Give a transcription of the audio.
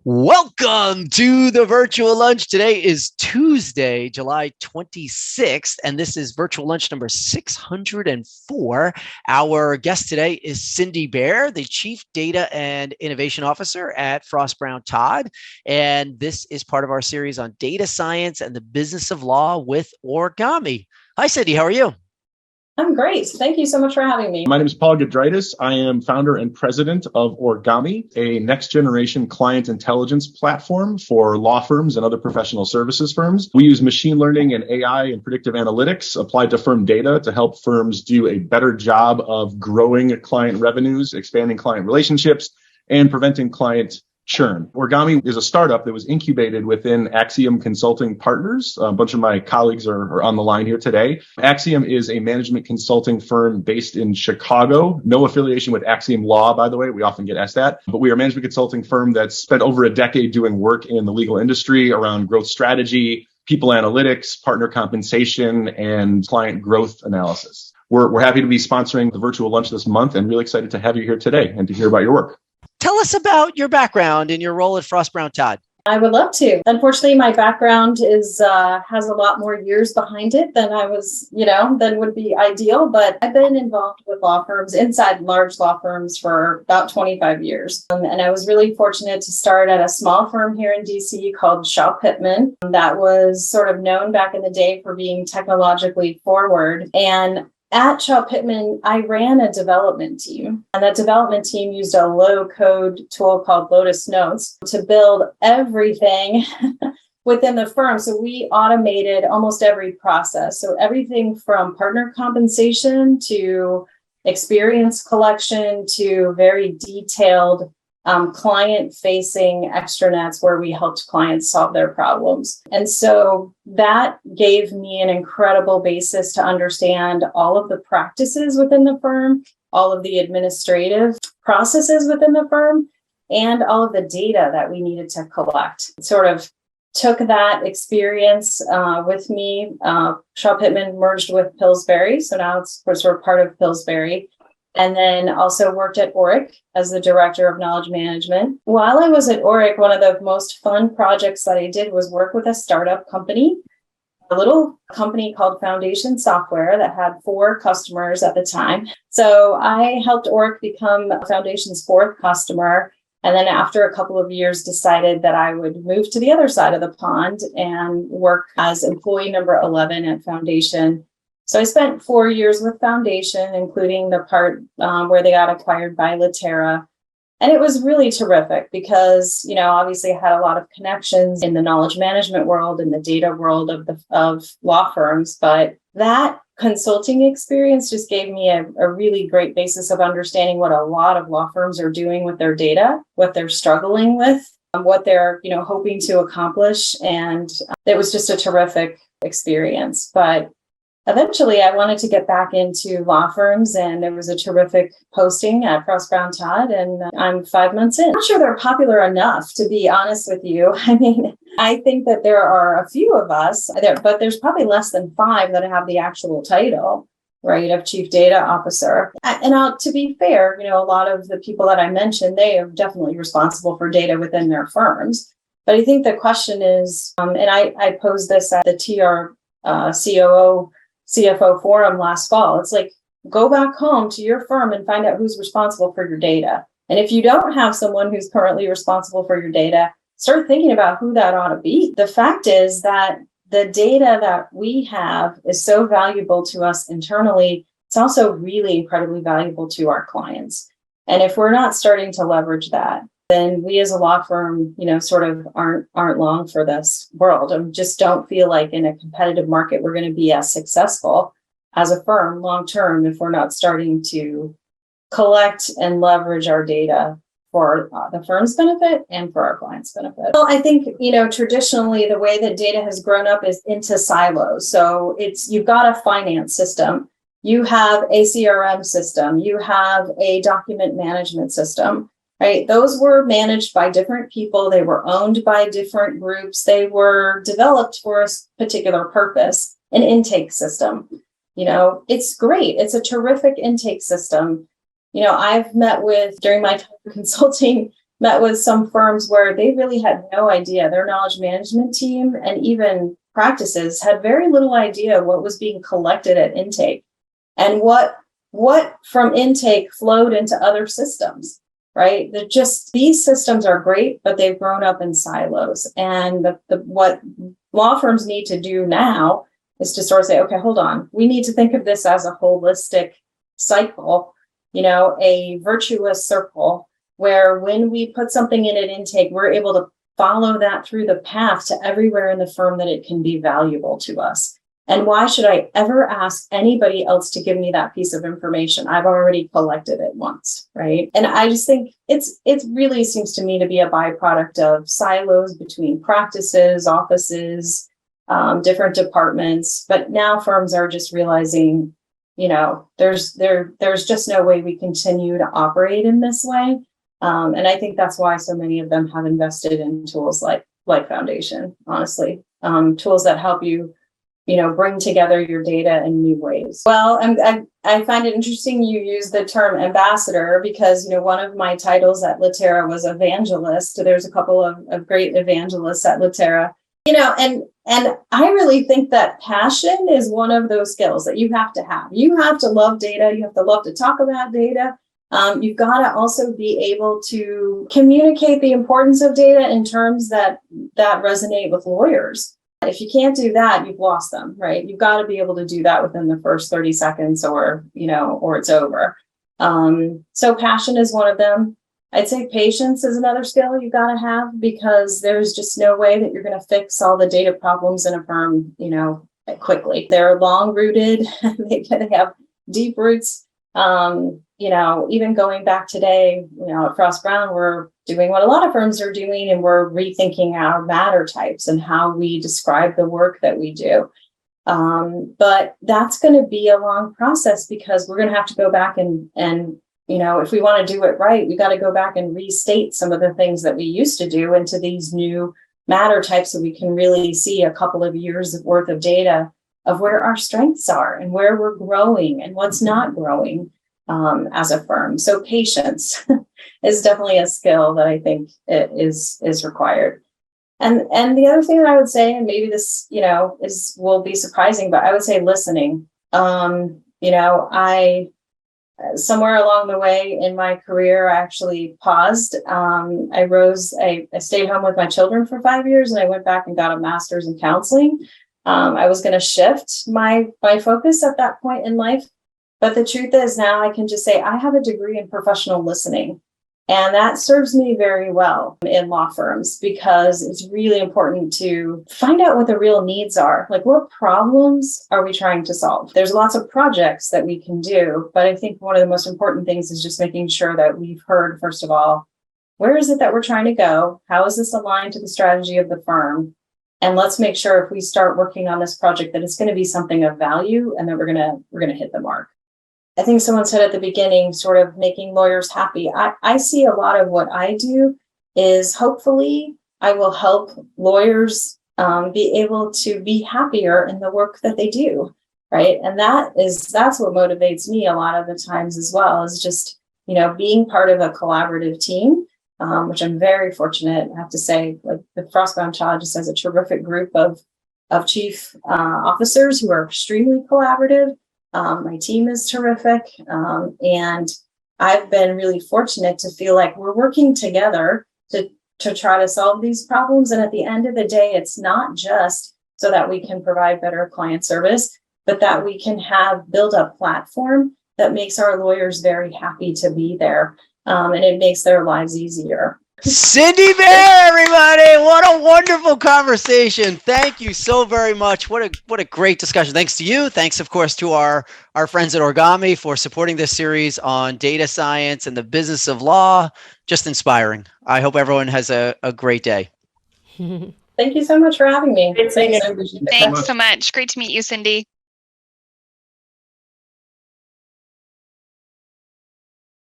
Welcome to the virtual lunch. Today is Tuesday, July 26th, and this is virtual lunch number 604. Our guest today is Cindy Bear, the Chief Data and Innovation Officer at Frost Brown Todd. And this is part of our series on data science and the business of law with Origami. Hi, Cindy. How are you? I'm great. Thank you so much for having me. My name is Paul Gudritis. I am founder and president of Origami, a next-generation client intelligence platform for law firms and other professional services firms. We use machine learning and AI and predictive analytics applied to firm data to help firms do a better job of growing client revenues, expanding client relationships, and preventing client churn. Origami is a startup that was incubated within Axiom Consulting Partners. A bunch of my colleagues are on the line here today. Axiom is a management consulting firm based in Chicago. No affiliation with Axiom Law, by the way. We often get asked that. But we are a management consulting firm that's spent over a decade doing work in the legal industry around growth strategy, people analytics, partner compensation, and client growth analysis. We're happy to be sponsoring the virtual lunch this month and really excited to have you here today and to hear about your work. Tell us about your background and your role at Frost Brown Todd. I would love to. Unfortunately, my background has a lot more years behind it than than would be ideal. But I've been involved with law firms, inside large law firms, for about 25 years. And I was really fortunate to start at a small firm here in DC called Shaw Pittman that was sort of known back in the day for being technologically forward. And at Shaw Pittman, I ran a development team, and that development team used a low-code tool called Lotus Notes to build everything within the firm. So we automated almost every process. So everything from partner compensation to experience collection to very detailed client-facing extranets where we helped clients solve their problems. And so that gave me an incredible basis to understand all of the practices within the firm, all of the administrative processes within the firm, and all of the data that we needed to collect. Sort of took that experience with me. Shaw Pittman merged with Pillsbury, so now we're sort of part of Pillsbury. And then also worked at Oric as the director of knowledge management. While I was at Oric, one of the most fun projects that I did was work with a startup company, a little company called Foundation Software that had 4 customers at the time. So I helped Oric become Foundation's 4th customer. And then after a couple of years, decided that I would move to the other side of the pond and work as employee number 11 at Foundation. So I spent 4 years with Foundation, including the part where they got acquired by Litera. And it was really terrific because, obviously I had a lot of connections in the knowledge management world and the data world of law firms. But that consulting experience just gave me a really great basis of understanding what a lot of law firms are doing with their data, what they're struggling with, what they're, hoping to accomplish. And it was just a terrific experience. But eventually, I wanted to get back into law firms, and there was a terrific posting at Frost Brown Todd, and I'm 5 months in. I'm not sure they're popular enough, to be honest with you. I mean, I think that there are a few of us, but there's probably less than 5 that have the actual title, right, of Chief Data Officer. And to be fair, a lot of the people that I mentioned, they are definitely responsible for data within their firms. But I think the question is, and I posed this at the TR COO CFO forum last fall. It's like, go back home to your firm and find out who's responsible for your data. And if you don't have someone who's currently responsible for your data, start thinking about who that ought to be. The fact is that the data that we have is so valuable to us internally. It's also really incredibly valuable to our clients. And if we're not starting to leverage that, then we as a law firm, sort of aren't long for this world, and just don't feel like in a competitive market we're going to be as successful as a firm long term if we're not starting to collect and leverage our data for the firm's benefit and for our clients' benefit. Well, I think, traditionally the way that data has grown up is into silos. So you've got a finance system, you have a CRM system, you have a document management system. Right? Those were managed by different people. They were owned by different groups. They were developed for a particular purpose, an intake system. It's great. It's a terrific intake system. I've met with, during my time consulting, met with some firms where they really had no idea. Their knowledge management team and even practices had very little idea what was being collected at intake and what from intake flowed into other systems, right? These systems are great, but they've grown up in silos. And what law firms need to do now is to sort of say, okay, hold on. We need to think of this as a holistic cycle, a virtuous circle where when we put something in an intake, we're able to follow that through the path to everywhere in the firm that it can be valuable to us. And why should I ever ask anybody else to give me that piece of information? I've already collected it once, right? And I just think it really seems to me to be a byproduct of silos between practices, offices, different departments. But now firms are just realizing, there's just no way we continue to operate in this way. And I think that's why so many of them have invested in tools like Foundation, honestly, tools that help you, bring together your data in new ways. Well, I find it interesting you use the term ambassador because, one of my titles at Litera was evangelist. There's a couple of great evangelists at Litera, and I really think that passion is one of those skills that you have to have. You have to love data. You have to love to talk about data. You've got to also be able to communicate the importance of data in terms that resonate with lawyers. If you can't do that, you've lost them, right? You've got to be able to do that within the first 30 seconds or it's over. So passion is one of them. I'd say patience is another skill you've got to have because there's just no way that you're going to fix all the data problems in a firm, quickly. They're long rooted. They have deep roots. Even going back today, at Frost Brown, we're doing what a lot of firms are doing, and we're rethinking our matter types and how we describe the work that we do. But that's going to be a long process because we're going to have to go back and if we want to do it right, we got to go back and restate some of the things that we used to do into these new matter types so we can really see a couple of years worth of data of where our strengths are and where we're growing and what's not growing as a firm. So patience is definitely a skill that I think is required. And the other thing that I would say, and maybe this, will be surprising, but I would say listening. I somewhere along the way in my career, I actually paused. I stayed home with my children for 5 years, and I went back and got a master's in counseling. I was going to shift my focus at that point in life. But the truth is now I can just say I have a degree in professional listening. And that serves me very well in law firms because it's really important to find out what the real needs are. Like, what problems are we trying to solve? There's lots of projects that we can do, but I think one of the most important things is just making sure that we've heard, first of all, where is it that we're trying to go? How is this aligned to the strategy of the firm? And let's make sure if we start working on this project that it's going to be something of value and that we're going to hit the mark. I think someone said at the beginning, sort of making lawyers happy. I see a lot of what I do is hopefully I will help lawyers be able to be happier in the work that they do, right? And that's what motivates me a lot of the times as well, is just, being part of a collaborative team, which I'm very fortunate, I have to say. Like, the Frostbound Child just has a terrific group of chief officers who are extremely collaborative. My team is terrific. And I've been really fortunate to feel like we're working together to try to solve these problems. And at the end of the day, it's not just so that we can provide better client service, but that we can build a platform that makes our lawyers very happy to be there. And it makes their lives easier. Cindy Bear, everybody. What a wonderful conversation. Thank you so very much. What a great discussion. Thanks to you. Thanks, of course, to our friends at Origami for supporting this series on data science and the business of law. Just inspiring. I hope everyone has a great day. Thank you so much for having me. Thanks so much. Great to meet you, Cindy.